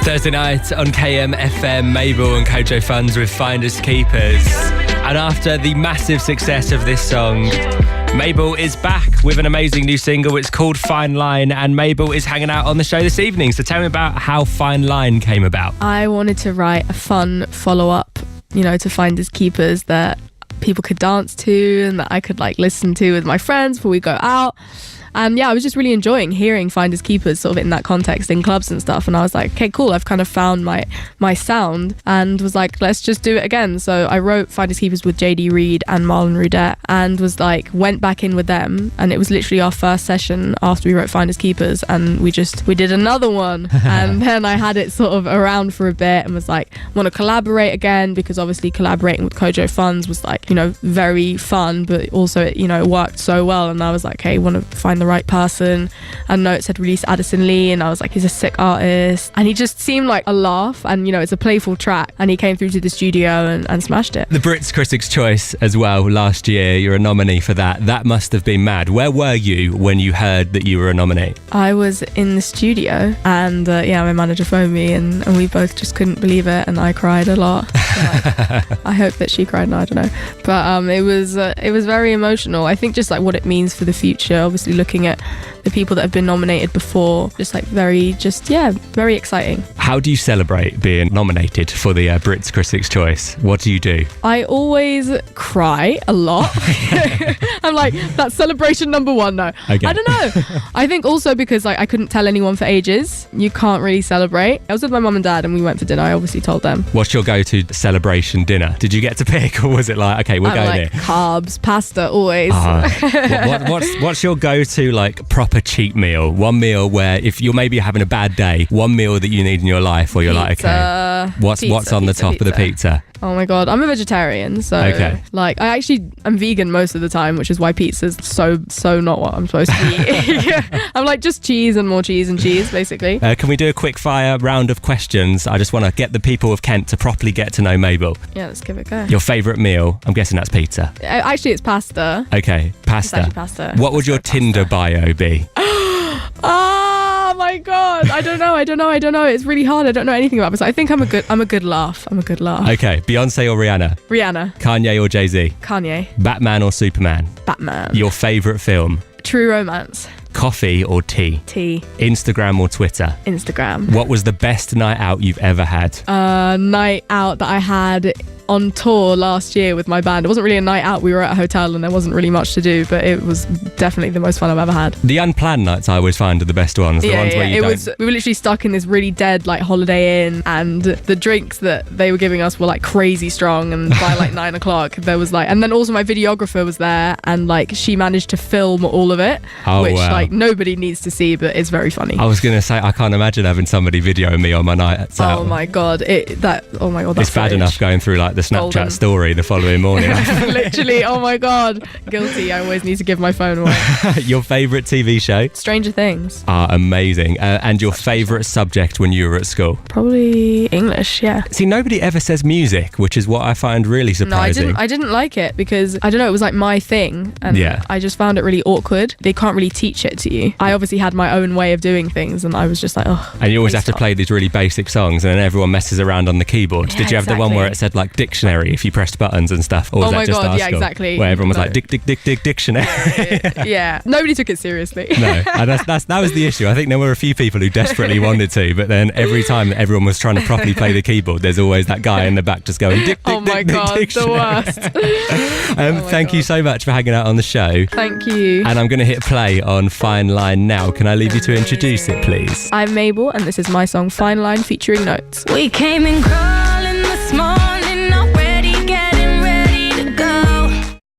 Thursday night on kmfm, Mabel and Kojo Funds with Finders Keepers. And after the massive success of this song, Mabel is back with an amazing new single. It's called Fine Line, and Mabel is hanging out on the show this evening. So tell me about how Fine Line came about. I wanted to write a fun follow-up, to Finders Keepers that people could dance to and that I could listen to with my friends before we go out. And yeah, I was just really enjoying hearing Finders Keepers sort of in that context in clubs and stuff. And I was like, okay, cool. I've kind of found my sound, and was like, let's just do it again. So I wrote Finders Keepers with JD Reed and Marlon Rudette, and was went back in with them. And it was literally our first session after we wrote Finders Keepers. And we did another one. And then I had it sort of around for a bit and was like, want to collaborate again, because obviously collaborating with Kojo Funds was very fun, but also it worked so well. And I was like, hey, want to find the right person. And Notes had released Addison Lee, and I was like, he's a sick artist, and he just seemed like a laugh, and it's a playful track, and he came through to the studio and smashed it. The Brits Critics Choice as well last year, you're a nominee for that must have been mad. Where were you when you heard that you were a nominee? I was in the studio, and my manager phoned me, and we both just couldn't believe it, and I cried a lot. I hope that she cried, I don't know, but it was very emotional. I think just what it means for the future, obviously looking at the people that have been nominated before, very exciting. How do you celebrate being nominated for the Brits Critics Choice? What do you do? I always cry a lot. I'm like, that's celebration number one. No, okay. I don't know. I think also because I couldn't tell anyone for ages. You can't really celebrate. I was with my mum and dad, and we went for dinner. I obviously told them. What's your go-to celebration dinner? Did you get to pick, or was it okay, we're going here? Carbs, pasta, always. What's your go-to proper cheat meal? One meal where if you're maybe having a bad day, one meal that you need in your life, or you're pizza, what's on the top of the pizza? Oh my god, I'm a vegetarian, so okay. I'm vegan most of the time, which is why pizza's so not what I'm supposed to eat. I'm just cheese and more cheese and cheese, basically. Can we do a quick fire round of questions? I just want to get the people of Kent to properly get to know Mabel. Yeah, let's give it a go. Your favourite meal? I'm guessing that's pizza. Actually, it's pasta. Okay, pasta. It's actually pasta. What would your Tinder bio be? Oh my god, I don't know. It's really hard. I don't know anything about this. I think I'm a good laugh. Okay, Beyonce or Rihanna? Rihanna. Kanye or Jay-Z? Kanye. Batman or Superman? Batman. Your favourite film? True Romance. Coffee or tea? Tea. Instagram or Twitter? Instagram. What was the best night out you've ever had? Night out that I had on tour last year with my band. It wasn't really a night out. We were at a hotel and there wasn't really much to do, but it was definitely the most fun I've ever had. The unplanned nights I always find are the best ones. The ones where you we were literally stuck in this really dead Holiday Inn, and the drinks that they were giving us were crazy strong, and by 9 o'clock there was and then also my videographer was there, and she managed to film all of it, which wow. Nobody needs to see, but it's very funny. I was going to say, I can't imagine having somebody videoing me on my night out. Oh my god, that's it's bad enough going through the Snapchat golden story the following morning. Literally, oh my god, guilty. I always need to give my phone away. Your favourite TV show? Stranger Things. Amazing. And your favourite subject when you were at school? Probably English, yeah. See, nobody ever says music, which is what I find really surprising. No, I didn't like it because, I don't know, it was my thing, and I just found it really awkward. They can't really teach it to you. I obviously had my own way of doing things, and I was just oh. And you always have to play these really basic songs, and then everyone messes around on the keyboard. Yeah, Did you have the one where it said dictionary if you pressed buttons and stuff? Or was that just our school? Exactly. Where everyone was dictionary. Yeah, nobody took it seriously. No, and that was the issue. I think there were a few people who desperately wanted to, but then every time that everyone was trying to properly play the keyboard, there's always that guy in the back just going oh my god, the worst. Thank you so much for hanging out on the show. Thank you. And I'm going to hit play on Fine Line now. Can I leave you to introduce it, please? I'm Mabel, and this is my song Fine Line featuring Notes. We came in close.